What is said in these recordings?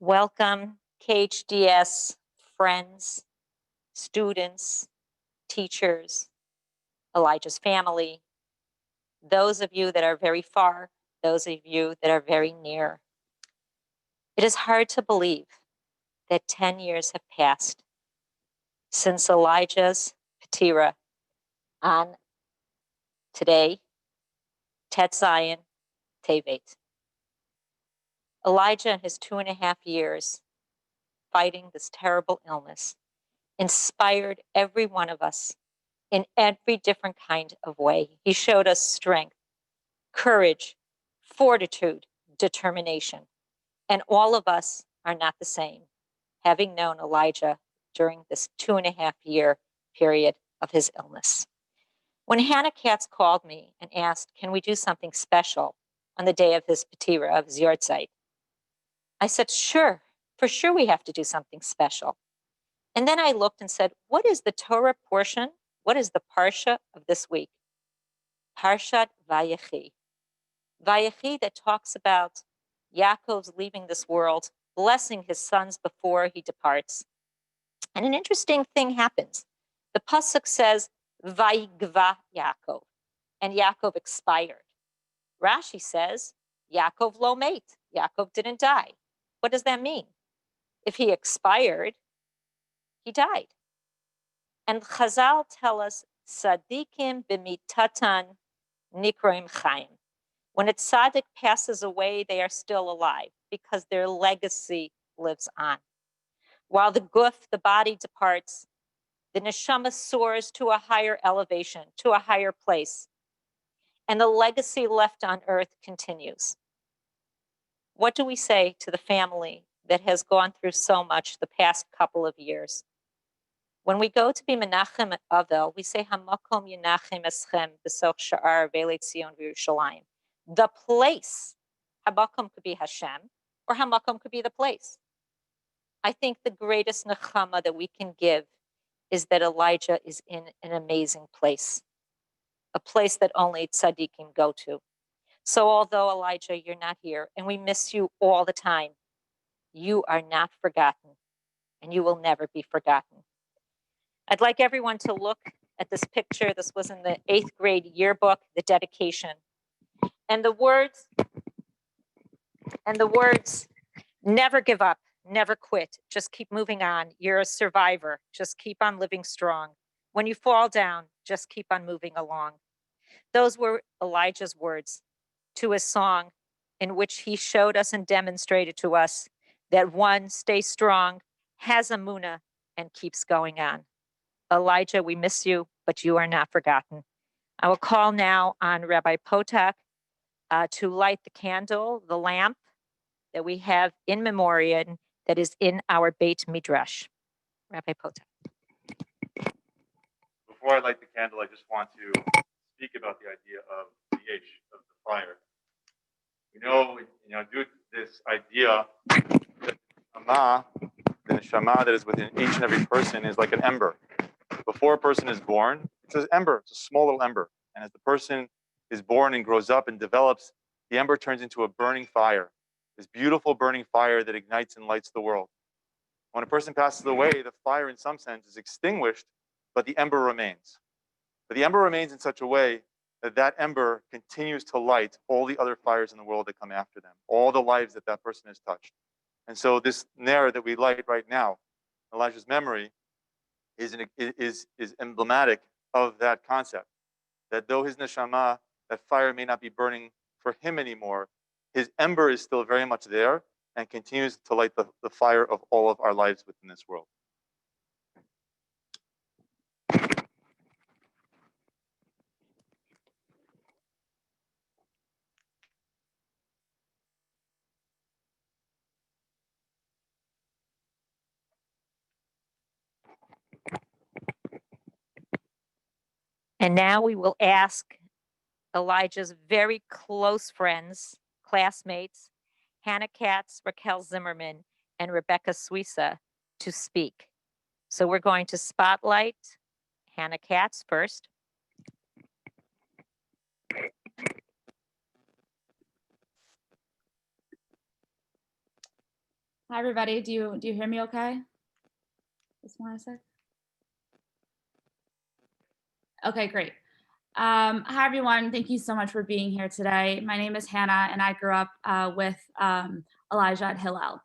Welcome, KHDS friends, students, teachers, Elijah's family, those of you that are very far, those of you that are very near. It is hard to believe that 10 years have passed since Elijah's Patira on today, Tet Zion, Tevet. Elijah, in his 2.5 years fighting this terrible illness, inspired every one of us in every different kind of way. He showed us strength, courage, fortitude, determination. And all of us are not the same, having known Elijah during this 2.5 year period of his illness. When Hannah Katz called me and asked, can we do something special on the day of his Patira, of his Yortzeit? I said, sure, for sure we have to do something special. And then I looked and said, what is the Torah portion? What is the Parsha of this week? Parshat Vayechi. Vayechi, that talks about Yaakov's leaving this world, blessing his sons before he departs. And an interesting thing happens. The pasuk says, Vayigva Yaakov, and Yaakov expired. Rashi says, Yaakov lo mate, Yaakov didn't die. What does that mean? If he expired, he died. And Chazal tell us, Tzadikim b'mitatan nikroim chaim. When a tzaddik passes away, they are still alive because their legacy lives on. While the guf, the body, departs, the neshama soars to a higher elevation, to a higher place, and the legacy left on earth continues. What do we say to the family that has gone through so much the past couple of years? When we go to be Menachem Avel, we say Hamakom Yenachem Eschem B'soch Sha'ar V'elei Tzion V'Yerushalayim. The place, Hamakom could be Hashem, or Hamakom could be the place. I think the greatest nechama that we can give is that Elijah is in an amazing place, a place that only tzaddikim go to. So although Elijah, you're not here, and we miss you all the time, you are not forgotten, and you will never be forgotten. I'd like everyone to look at this picture. This was in the 8th grade yearbook, the dedication. And the words, never give up, never quit, just keep moving on. You're a survivor, just keep on living strong. When you fall down, just keep on moving along. Those were Elijah's words to his song, in which he showed us and demonstrated to us that one stays strong, has emunah, and keeps going on. Elijah, we miss you, but you are not forgotten. I will call now on Rabbi Potak to light the candle, the lamp that we have in memoriam that is in our Beit Midrash. Rabbi Potak. Before I light the candle, I just want to speak about the idea of the Yesh, of the fire. Due to this idea that the neshama that is within each and every person is like an ember. Before a person is born, it's an ember, it's a small little ember. And as the person is born and grows up and develops, the ember turns into a burning fire, this beautiful burning fire that ignites and lights the world. When a person passes away, the fire in some sense is extinguished, but the ember remains. But the ember remains in such a way that that ember continues to light all the other fires in the world that come after them, all the lives that that person has touched. And so this ner that we light right now, Elijah's memory, is emblematic of that concept, that though his neshama, that fire may not be burning for him anymore, his ember is still very much there and continues to light the fire of all of our lives within this world. And now we will ask Elijah's very close friends, classmates, Hannah Katz, Raquel Zimmerman, and Rebecca Suissa to speak. So we're going to spotlight Hannah Katz first. Hi, everybody. Do you hear me okay? Just one sec. Okay, great. Hi, everyone. Thank you so much for being here today. My name is Hannah, and I grew up with Elijah at Hillel.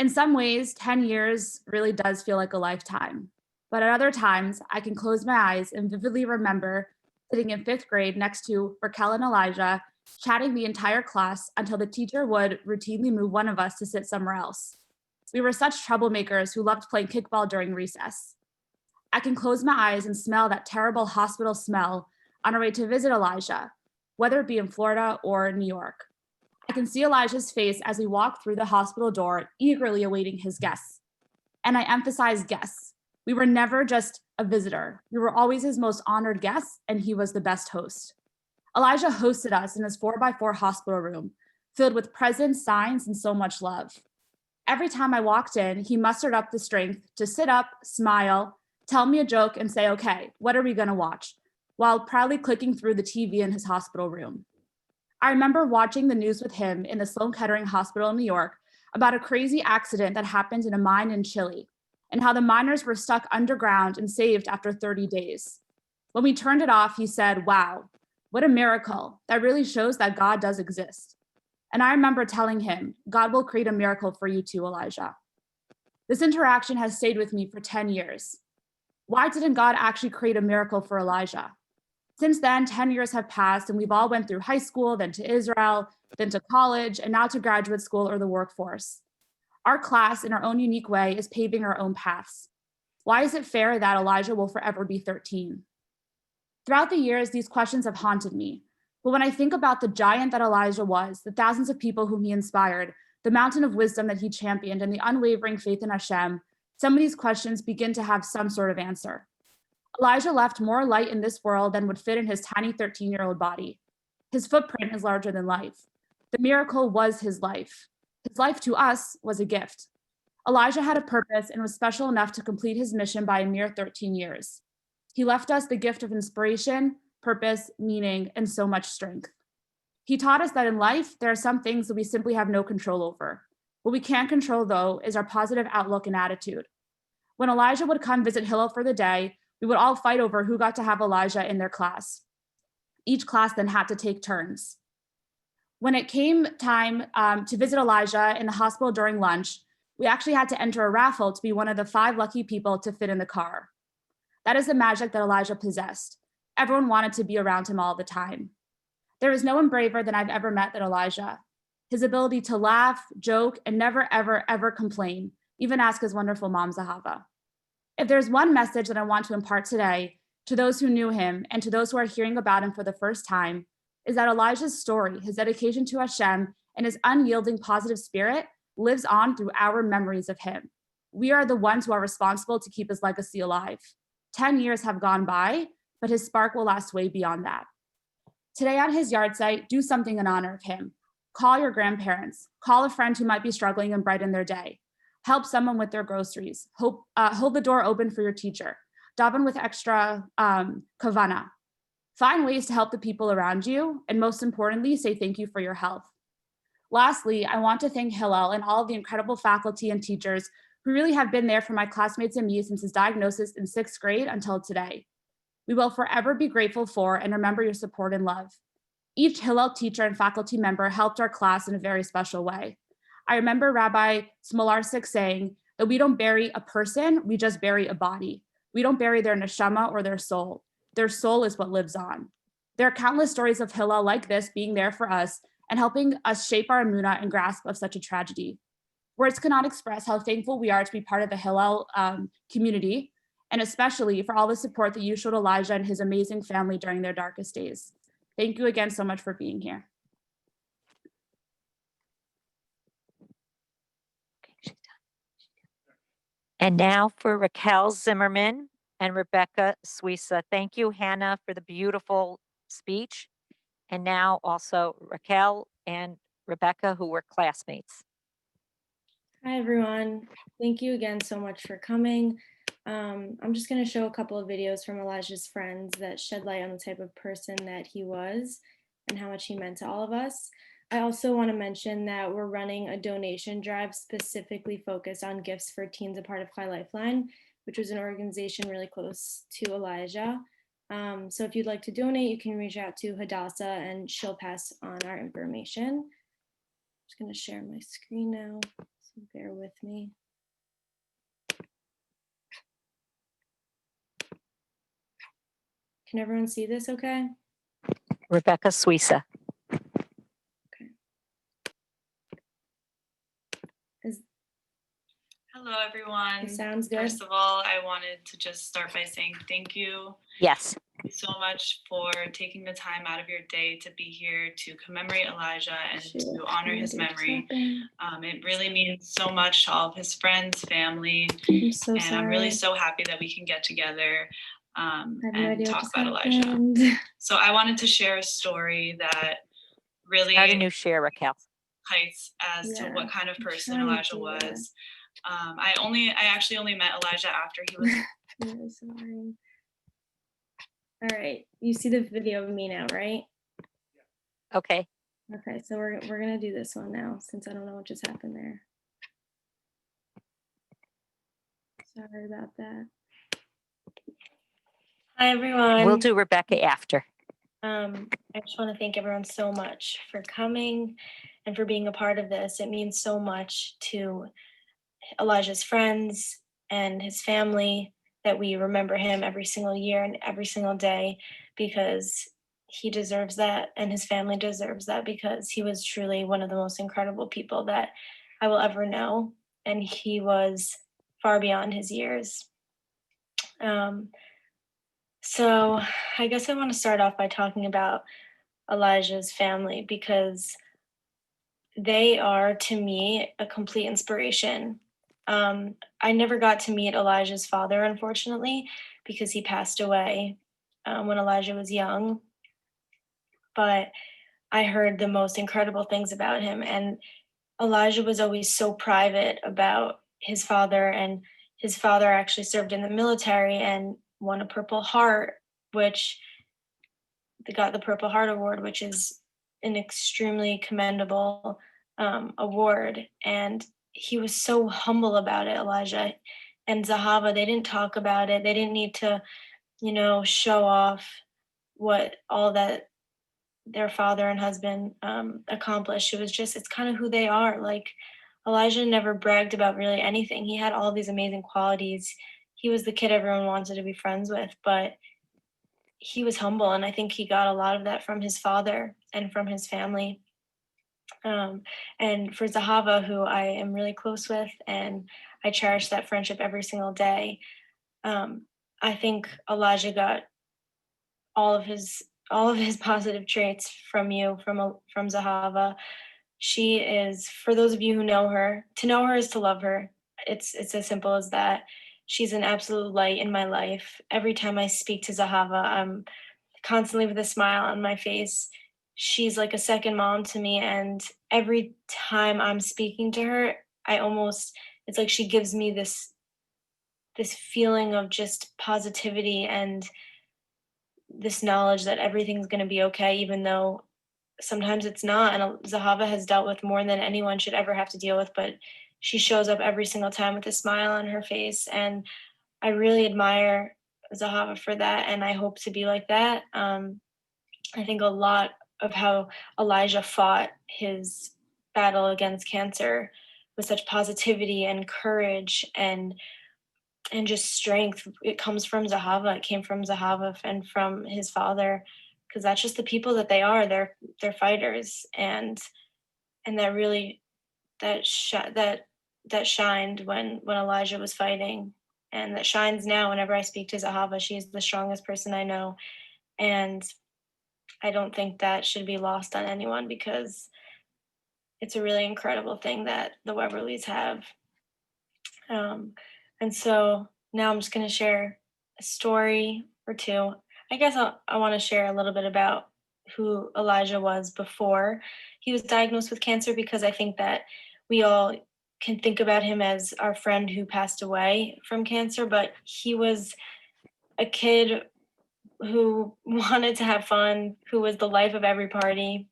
In some ways, 10 years really does feel like a lifetime. But at other times, I can close my eyes and vividly remember sitting in 5th grade next to Raquel and Elijah, chatting the entire class until the teacher would routinely move one of us to sit somewhere else. We were such troublemakers who loved playing kickball during recess. I can close my eyes and smell that terrible hospital smell on our way to visit Elijah, whether it be in Florida or New York. I can see Elijah's face as we walk through the hospital door, eagerly awaiting his guests. And I emphasize guests. We were never just a visitor. We were always his most honored guests, and he was the best host. Elijah hosted us in his 4x4 hospital room, filled with presents, signs, and so much love. Every time I walked in, he mustered up the strength to sit up, smile, tell me a joke, and say, okay, what are we gonna watch? While proudly clicking through the TV in his hospital room. I remember watching the news with him in the Sloan Kettering Hospital in New York about a crazy accident that happened in a mine in Chile and how the miners were stuck underground and saved after 30 days. When we turned it off, he said, wow, what a miracle. That really shows that God does exist. And I remember telling him, God will create a miracle for you too, Elijah. This interaction has stayed with me for 10 years. Why didn't God actually create a miracle for Elijah? Since then, 10 years have passed and we've all went through high school, then to Israel, then to college, and now to graduate school or the workforce. Our class, in our own unique way, is paving our own paths. Why is it fair that Elijah will forever be 13? Throughout the years, these questions have haunted me. But when I think about the giant that Elijah was, the thousands of people whom he inspired, the mountain of wisdom that he championed, and the unwavering faith in Hashem, some of these questions begin to have some sort of answer. Elijah left more light in this world than would fit in his tiny 13-year-old body. His footprint is larger than life. The miracle was his life. His life to us was a gift. Elijah had a purpose and was special enough to complete his mission by a mere 13 years. He left us the gift of inspiration, purpose, meaning, and so much strength. He taught us that in life, there are some things that we simply have no control over. What we can control, though, is our positive outlook and attitude. When Elijah would come visit Hillel for the day, we would all fight over who got to have Elijah in their class. Each class then had to take turns. When it came time to visit Elijah in the hospital during lunch, we actually had to enter a raffle to be one of the 5 lucky people to fit in the car. That is the magic that Elijah possessed. Everyone wanted to be around him all the time. There is no one braver than I've ever met than Elijah. His ability to laugh, joke, and never, ever, ever complain, even ask his wonderful mom, Zahava. If there's one message that I want to impart today to those who knew him and to those who are hearing about him for the first time, is that Elijah's story, his dedication to Hashem, and his unyielding positive spirit lives on through our memories of him. We are the ones who are responsible to keep his legacy alive. 10 years have gone by, but his spark will last way beyond that. Today on his yard site, do something in honor of him. Call your grandparents, call a friend who might be struggling and brighten their day. Help someone with their groceries. Hold the door open for your teacher. Daven with extra kavana. Find ways to help the people around you, and most importantly, say thank you for your health. Lastly, I want to thank Hillel and all of the incredible faculty and teachers who really have been there for my classmates and me since his diagnosis in 6th grade until today. We will forever be grateful for and remember your support and love. Each Hillel teacher and faculty member helped our class in a very special way. I remember Rabbi Smolarczyk saying that we don't bury a person, we just bury a body. We don't bury their neshama or their soul. Their soul is what lives on. There are countless stories of Hillel like this being there for us and helping us shape our emunah and grasp of such a tragedy. Words cannot express how thankful we are to be part of the Hillel community, and especially for all the support that you showed Elijah and his amazing family during their darkest days. Thank you again so much for being here. And now for Raquel Zimmerman and Rebecca Suissa. Thank you, Hannah, for the beautiful speech. And now also Raquel and Rebecca, who were classmates. Hi, everyone. Thank you again so much for coming. I'm just going to show a couple of videos from Elijah's friends that shed light on the type of person that he was and how much he meant to all of us. I also want to mention that we're running a donation drive specifically focused on gifts for teens a part of High Lifeline, which was an organization really close to Elijah. So if you'd like to donate, you can reach out to Hadassah and she'll pass on our information. I'm just going to share my screen now, so bear with me. Can everyone see this okay? Rebecca Suisa. Hello, everyone. It sounds good. First of all, I wanted to just start by saying thank you. Yes. Thank you so much for taking the time out of your day to be here to commemorate Elijah and to honor his memory. It really means so much to all of his friends, family, I'm so and sorry. I'm really so happy that we can get together I have no and idea what talk just about Elijah. happened. So I wanted to share a story that really Start a new share, Raquel. highlights as to Yeah, what kind of I'm person trying to Elijah do that. was. I actually only met Elijah after he was I'm really sorry. All right, you see the video of me now, right? Okay. Okay, so we're gonna do this one now since I don't know what just happened there. Sorry about that. Hi everyone. We'll do Rebecca after. I just want to thank everyone so much for coming and for being a part of this. It means so much to Elijah's friends and his family that we remember him every single year and every single day, because he deserves that and his family deserves that, because he was truly one of the most incredible people that I will ever know, and he was far beyond his years. So I guess I want to start off by talking about Elijah's family, because they are, to me, a complete inspiration. I never got to meet Elijah's father, unfortunately, because he passed away when Elijah was young. But I heard the most incredible things about him. And Elijah was always so private about his father. And his father actually served in the military and won a Purple Heart, which got the Purple Heart Award, which is an extremely commendable award. And he was so humble about it, Elijah. And Zahava, they didn't talk about it. They didn't need to, show off what all that their father and husband accomplished. It was just, it's kind of who they are. Like, Elijah never bragged about really anything. He had all these amazing qualities. He was the kid everyone wanted to be friends with, but he was humble, and I think he got a lot of that from his father and from his family. And for Zahava, who I am really close with, and I cherish that friendship every single day, I think Elijah got all of his positive traits from you, from Zahava. She is, for those of you who know her, to know her is to love her. It's as simple as that. She's an absolute light in my life. Every time I speak to Zahava, I'm constantly with a smile on my face. She's like a second mom to me, and every time I'm speaking to her, it's like she gives me this feeling of just positivity and this knowledge that everything's going to be okay, even though sometimes it's not. And Zahava has dealt with more than anyone should ever have to deal with, but she shows up every single time with a smile on her face, and I really admire Zahava for that, and I hope to be like that. I think a lot of how Elijah fought his battle against cancer with such positivity and courage and just strength, it comes from Zahava. It came from Zahava and from his father, because that's just the people that they are. They're fighters, and that really that shined when Elijah was fighting, and that shines now whenever I speak to Zahava. She is the strongest person I know, and I don't think that should be lost on anyone, because it's a really incredible thing that the Webberlys have. And so now I'm just going to share a story or two. I guess I want to share a little bit about who Elijah was before he was diagnosed with cancer, because I think that we all can think about him as our friend who passed away from cancer, but he was a kid who wanted to have fun, who was the life of every party.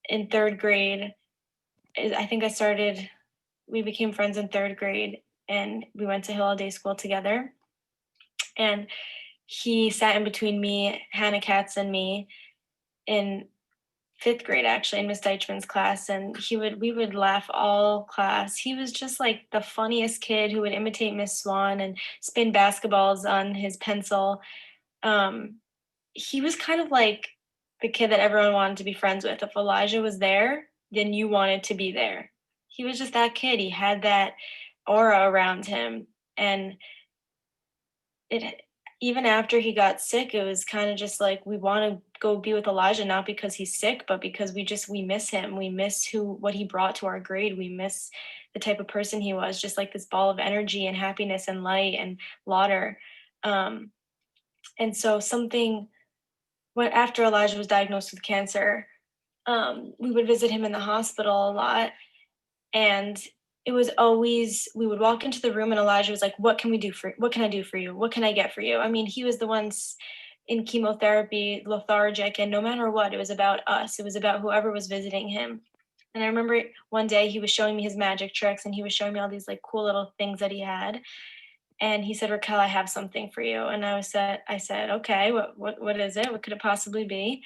in third grade, I think we became friends in third grade, and we went to Hillel Day School together. And he sat in between me, Hannah Katz, and me in fifth grade, actually, in Miss Deichman's class. And we would laugh all class. He was just like the funniest kid who would imitate Miss Swan and spin basketballs on his pencil. He was kind of like the kid that everyone wanted to be friends with. If Elijah was there, then you wanted to be there. He was just that kid. He had that aura around him. And it even after he got sick, it was kind of just like we want to go be with Elijah, not because he's sick, but because we miss him. We miss what he brought to our grade. We miss the type of person he was, just like this ball of energy and happiness and light and laughter. And so after Elijah was diagnosed with cancer, we would visit him in the hospital a lot. And it was always, we would walk into the room and Elijah was like, what can I do for you? What can I get for you? I mean, he was the ones in chemotherapy, lethargic, and no matter what, it was about us. It was about whoever was visiting him. And I remember one day he was showing me his magic tricks and he was showing me all these like cool little things that he had. And he said, Raquel, I have something for you. And I said, okay, what is it? What could it possibly be?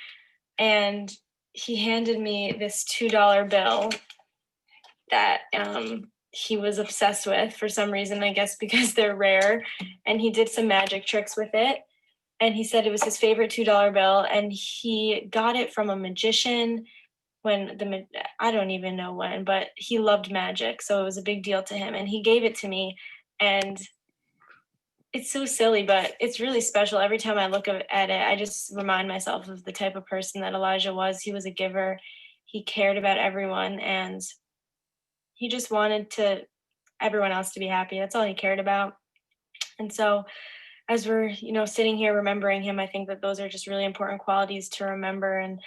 And he handed me this $2 bill that he was obsessed with for some reason, I guess because they're rare. And he did some magic tricks with it. And he said it was his favorite $2 bill. And he got it from a magician I don't even know when, but he loved magic. So it was a big deal to him. And he gave it to me. And it's so silly, but it's really special. Every time I look at it, I just remind myself of the type of person that Elijah was. He was a giver. He cared about everyone, and he just wanted everyone else to be happy. That's all he cared about. And so as we're, sitting here remembering him, I think that those are just really important qualities to remember and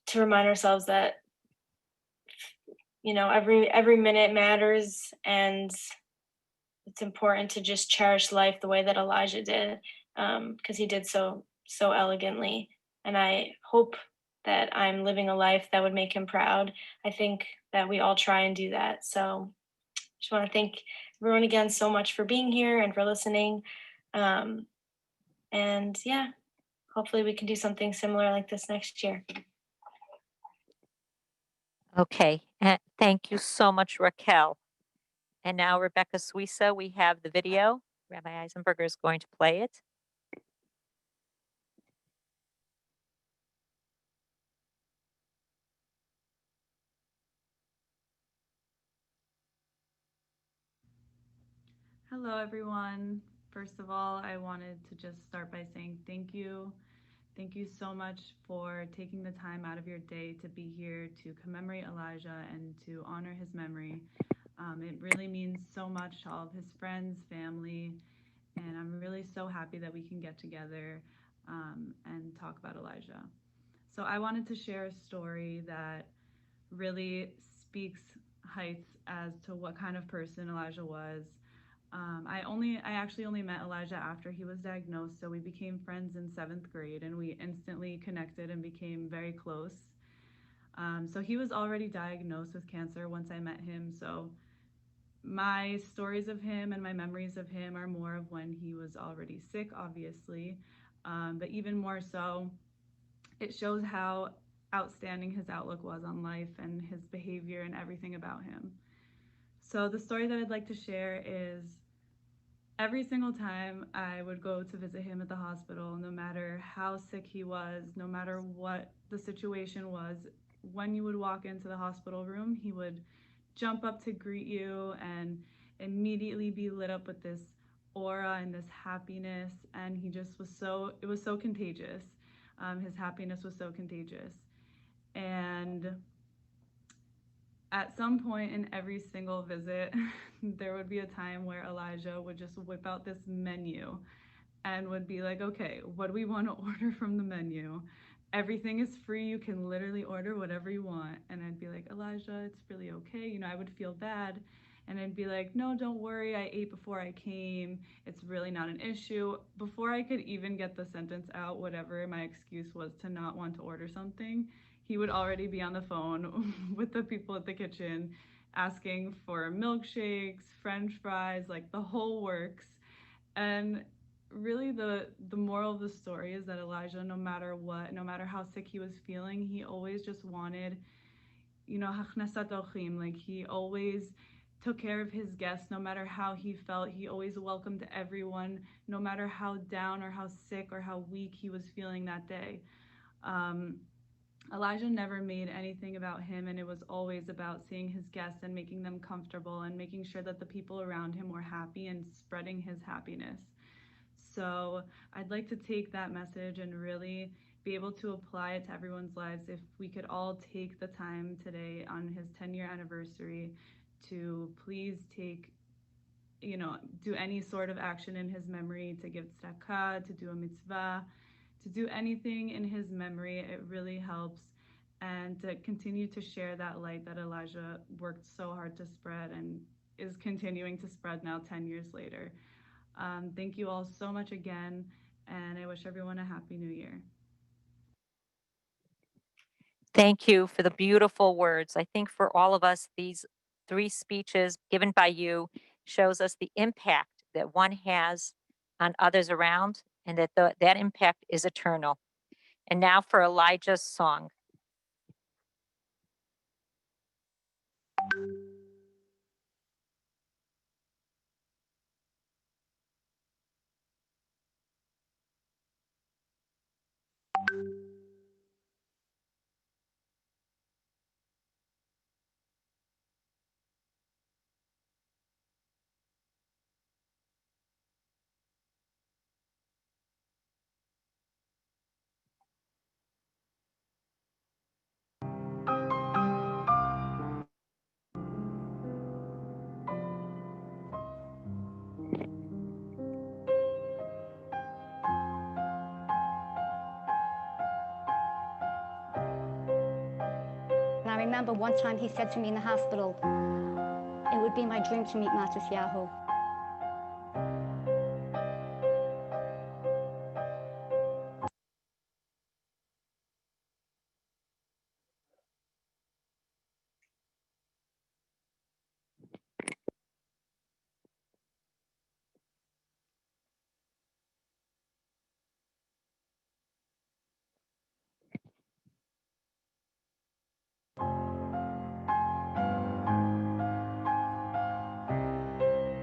to remind ourselves that, every minute matters, and it's important to just cherish life the way that Elijah did, because he did so elegantly. And I hope that I'm living a life that would make him proud. I think that we all try and do that. So I just want to thank everyone again so much for being here and for listening. And yeah, hopefully we can do something similar like this next year. Okay. Thank you so much, Raquel. And now, Rebecca Suissa, we have the video. Rabbi Eisenberger is going to play it. Hello, everyone. First of all, I wanted to just start by saying thank you. Thank you so much for taking the time out of your day to be here to commemorate Elijah and to honor his memory. It really means so much to all of his friends, family, and I'm really so happy that we can get together and talk about Elijah. So I wanted to share a story that really speaks heights as to what kind of person Elijah was. I actually only met Elijah after he was diagnosed, so we became friends in seventh grade, and we instantly connected and became very close. So he was already diagnosed with cancer once I met him. So my stories of him and my memories of him are more of when he was already sick, obviously, but even more so, it shows how outstanding his outlook was on life and his behavior and everything about him. So the story that I'd like to share is every single time I would go to visit him at the hospital, no matter how sick he was, no matter what the situation was, when you would walk into the hospital room, he would jump up to greet you and immediately be lit up with this aura and this happiness. And it was so contagious. His happiness was so contagious. And at some point in every single visit, there would be a time where Elijah would just whip out this menu and would be like, okay, what do we want to order from the menu? Everything is free. You can literally order whatever you want. And I'd be like, Elijah, it's really okay. I would feel bad. And I'd be like, no, don't worry. I ate before I came. It's really not an issue. Before I could even get the sentence out, whatever my excuse was to not want to order something, he would already be on the phone with the people at the kitchen asking for milkshakes, french fries, like the whole works. And really the moral of the story is that Elijah, no matter what, no matter how sick he was feeling, he always just wanted, you know, hachnasat ochim, like he always took care of his guests no matter how he felt. He always welcomed everyone, no matter how down or how sick or how weak he was feeling that day. Elijah never made anything about him, and it was always about seeing his guests and making them comfortable and making sure that the people around him were happy and spreading his happiness. So I'd like to take that message and really be able to apply it to everyone's lives. If we could all take the time today on his 10-year anniversary to please take, you know, do any sort of action in his memory, to give tzedakah, to do a mitzvah, to do anything in his memory, it really helps. And to continue to share that light that Elijah worked so hard to spread and is continuing to spread now 10 years later. Thank you all so much again, and I wish everyone a happy new year. Thank you for the beautiful words. I think for all of us, these 3 speeches given by you shows us the impact that one has on others around, and that that impact is eternal. And now for Elijah's song. And I remember one time he said to me in the hospital, it would be my dream to meet Matisyahu.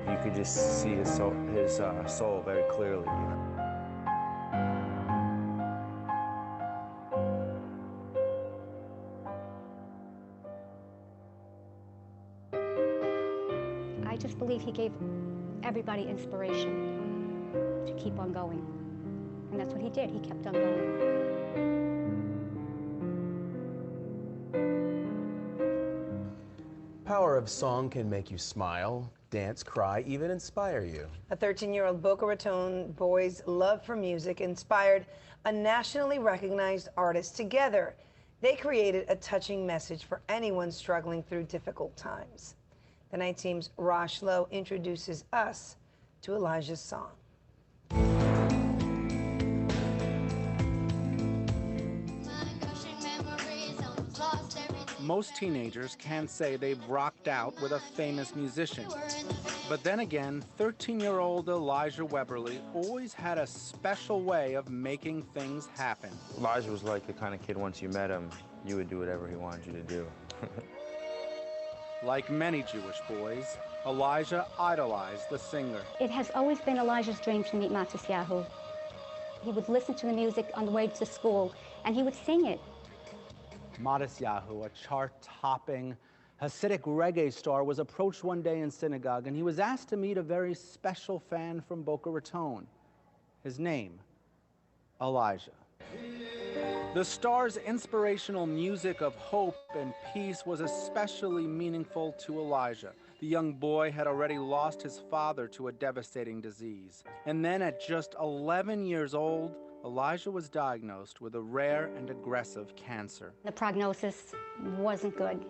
You could just see his soul very clearly, you know. I just believe he gave everybody inspiration to keep on going. And that's what he did. He kept on going. Power of song can make you smile, dance, cry, even inspire you. A 13-year-old Boca Raton boy's love for music inspired a nationally recognized artist. Together, they created a touching message for anyone struggling through difficult times. The night team's Rosh Lowe introduces us to Elijah's song. Most teenagers can't say they've rocked out with a famous musician. But then again, 13-year-old Elijah Webberly always had a special way of making things happen. Elijah was like the kind of kid, once you met him, you would do whatever he wanted you to do. Like many Jewish boys, Elijah idolized the singer. It has always been Elijah's dream to meet Matisyahu. He would listen to the music on the way to school, and he would sing it. Matisyahu, a chart-topping Hasidic reggae star, was approached one day in synagogue, and he was asked to meet a very special fan from Boca Raton. His name, Elijah. The star's inspirational music of hope and peace was especially meaningful to Elijah. The young boy had already lost his father to a devastating disease. And then at just 11 years old, Elijah was diagnosed with a rare and aggressive cancer. The prognosis wasn't good.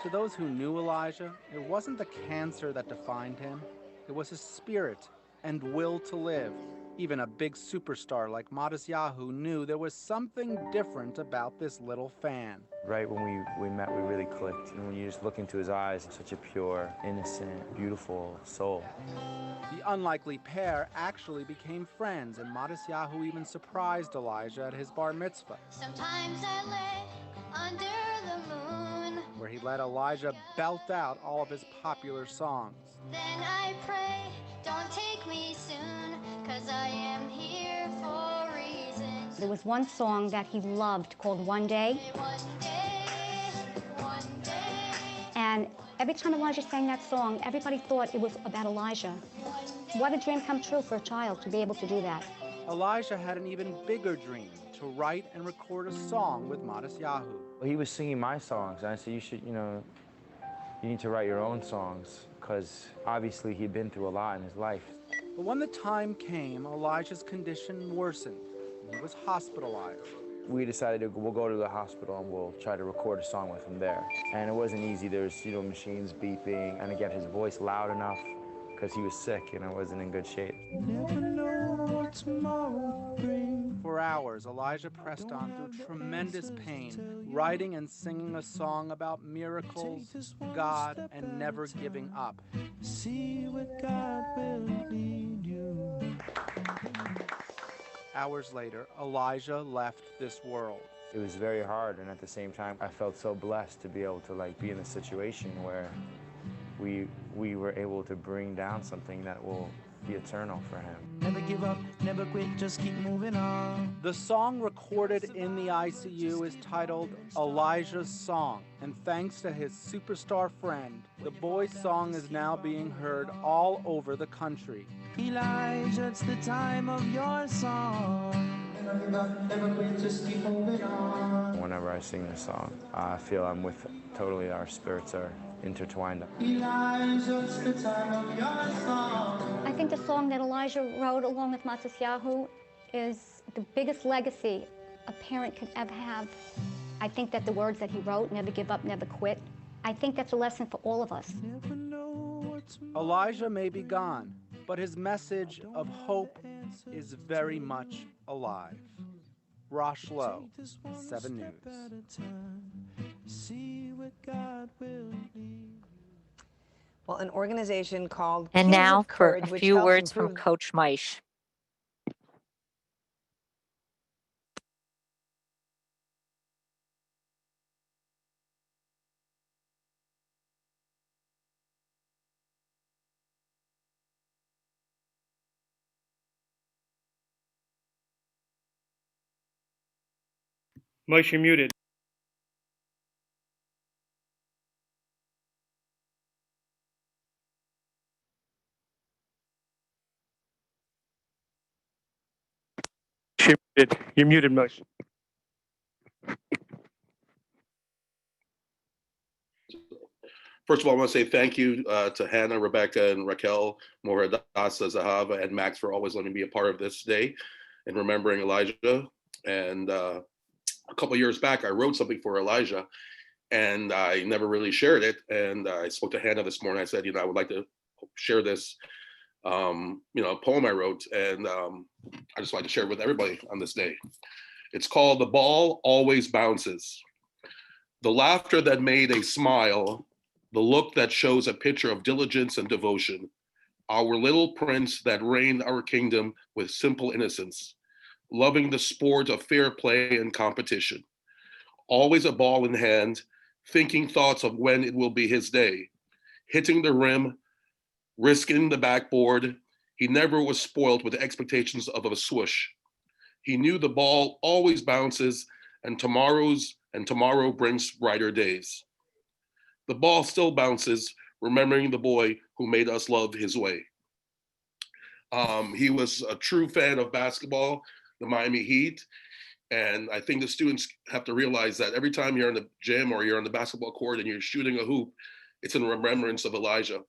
To those who knew Elijah, it wasn't the cancer that defined him. It was his spirit, and will to live. Even a big superstar like Matisyahu knew there was something different about this little fan. Right when we met, we really clicked. And when you just look into his eyes, such a pure, innocent, beautiful soul. The unlikely pair actually became friends, and Matisyahu even surprised Elijah at his bar mitzvah. Sometimes I lay under the moon, where he let Elijah belt out all of his popular songs. then I pray, don't take me soon, 'cause I am here for reasons. There was one song that he loved called One Day. One day, And every time Elijah sang that song, everybody thought it was about Elijah. What a dream come true for a child to be able to do that. Elijah had an even bigger dream, to write and record a song with Matisyahu. He was singing my songs, and I said, you need to write your own songs, because obviously he'd been through a lot in his life. But when the time came, Elijah's condition worsened. He was hospitalized. We decided we'll go to the hospital and we'll try to record a song with him there. And it wasn't easy. There's, machines beeping, and to get his voice loud enough, because he was sick and I wasn't in good shape. For hours, Elijah pressed on through tremendous pain, writing and singing a song about miracles, God, and never giving up. See what God will lead you. Hours later, Elijah left this world. It was very hard, and at the same time, I felt so blessed to be able to be in a situation where we were able to bring down something that will be eternal for him. Never give up, never quit, just keep moving on. The song recorded in the ICU is titled Elijah's Song, and thanks to his superstar friend, the boy's song is now being heard all over the country. Elijah, it's the time of your song. Never give up, never quit, just keep moving on. Whenever I sing this song, I feel I'm with totally, our spirits are intertwined. Elijah, it's the time of your song. I think the song that Elijah wrote along with Matisyahu is the biggest legacy a parent could ever have. I think that the words that he wrote, never give up, never quit, I think that's a lesson for all of us. Elijah may be gone, but his message of hope is very much alive. Rosh Lowe, 7 News. Well, an organization called And Kings now of for Courage, a which few helps words from improve- Coach Meisch. Meisch, you're muted. You're muted, Meisch. First of all, I want to say thank you to Hannah, Rebecca, and Raquel, Moradasa, Zahava, and Max for always letting me be a part of this day and remembering Elijah. And a couple years back, I wrote something for Elijah, and I never really shared it. And I spoke to Hannah this morning. I said, I would like to share this, poem I wrote, and I just like to share it with everybody on this day. It's called "The Ball Always Bounces." The laughter that made a smile, the look that shows a picture of diligence and devotion, our little prince that reigned our kingdom with simple innocence, loving the sport of fair play and competition, always a ball in hand, thinking thoughts of when it will be his day, hitting the rim, risking the backboard. He never was spoiled with the expectations of a swoosh. He knew the ball always bounces, and tomorrow brings brighter days. The ball still bounces, remembering the boy who made us love his way. He was a true fan of basketball, the Miami Heat, and I think the students have to realize that every time you're in the gym or you're on the basketball court and you're shooting a hoop, it's in remembrance of Elijah.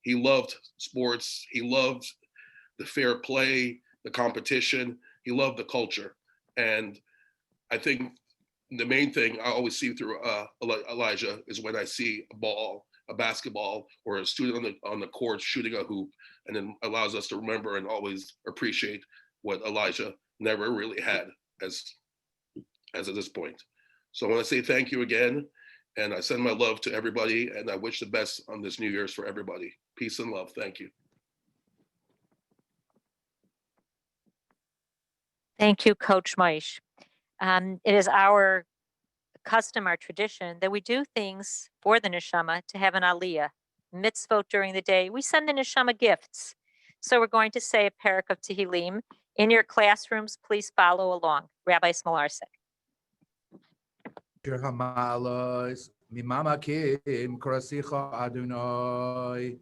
He loved sports. He loved the fair play, the competition. He loved the culture. And I think the main thing I always see through Elijah is when I see a ball a basketball or a student on the court shooting a hoop, and then allows us to remember and always appreciate what Elijah never really had as of this point. So I want to say thank you again, and I send my love to everybody, and I wish the best on this New Year's for everybody. Peace and love. Thank you. Thank you, Coach Moish. It is our custom, our tradition, that we do things for the neshama to have an aliyah, mitzvot during the day. We send the neshama gifts. So we're going to say a parak of Tehillim. In your classrooms, please follow along. Rabbi Smolarczyk. Shir hamalos mimamakim korasicha Adonai.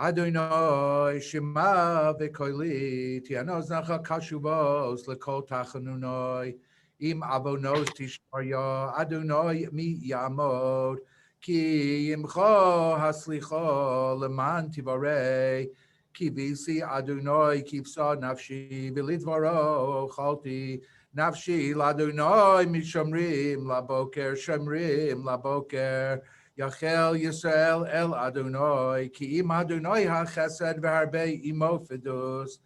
Adonai shema v'koili tianos nacha kashuvos lekol tachanunoi im avonos tishmarya Adonai mi yamod ki imcha haslicha leman tivarei ki visi Adonai kivsa nafshi v'litvaro chalti nafshi l'Adonai mishomrim laboker Yachel Yisrael El Adonai, Ki im Adonai HaChesed v'harbe imo fidus,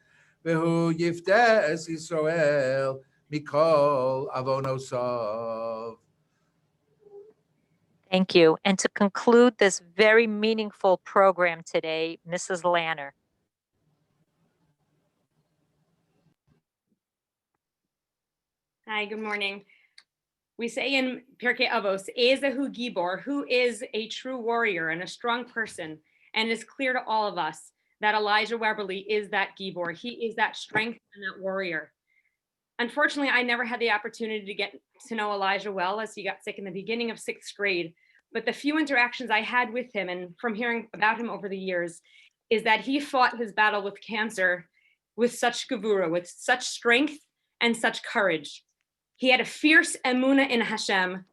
v'hu yiftes Yisrael mikol avonosav. Thank you. And to conclude this very meaningful program today, Mrs. Lanner. Hi, good morning. We say in Pirkei Avos, Ezehu Gibor, who is a true warrior and a strong person, and it's clear to all of us that Elijah Webberly is that Gibor. He is that strength and that warrior. Unfortunately, I never had the opportunity to get to know Elijah well, as he got sick in the beginning of 6th grade. But the few interactions I had with him, and from hearing about him over the years, is that he fought his battle with cancer with such gevura, with such strength and such courage. He had a fierce emunah in Hashem.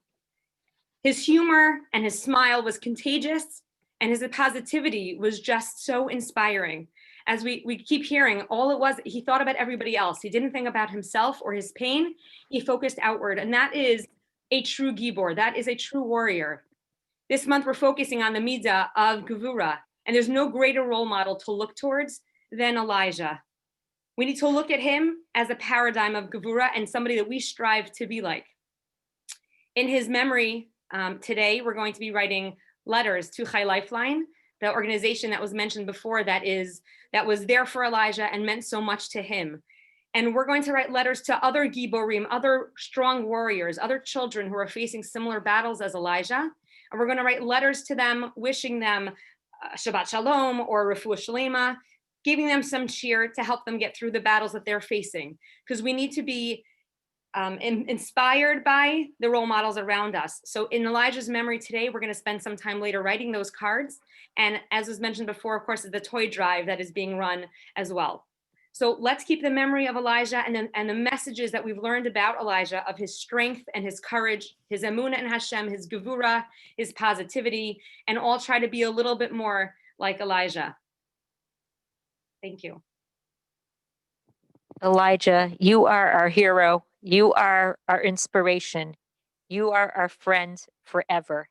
His humor and his smile was contagious, and his positivity was just so inspiring. As we keep hearing, all it was, he thought about everybody else. He didn't think about himself or his pain. He focused outward, and that is a true gibor. That is a true warrior. This month, we're focusing on the midah of gevura, and there's no greater role model to look towards than Elijah. We need to look at him as a paradigm of gevura and somebody that we strive to be like. In his memory, today, we're going to be writing letters to Chai Lifeline, the organization that was mentioned before that was there for Elijah and meant so much to him. And we're going to write letters to other Giborim, other strong warriors, other children who are facing similar battles as Elijah. And we're going to write letters to them, wishing them Shabbat Shalom or Refuah Shalema, giving them some cheer to help them get through the battles that they're facing. Because we need to be inspired by the role models around us. So in Elijah's memory today, we're going to spend some time later writing those cards. And as was mentioned before, of course, the toy drive that is being run as well. So let's keep the memory of Elijah and the messages that we've learned about Elijah, of his strength and his courage, his emunah in Hashem, his gevura, his positivity, and all try to be a little bit more like Elijah. Thank you. Elijah, you are our hero. You are our inspiration. You are our friend forever.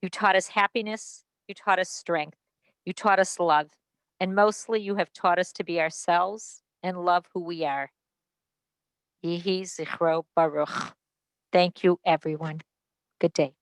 You taught us happiness. You taught us strength. You taught us love. And mostly you have taught us to be ourselves and love who we are. Yehi Zichro Baruch. Thank you, everyone. Good day.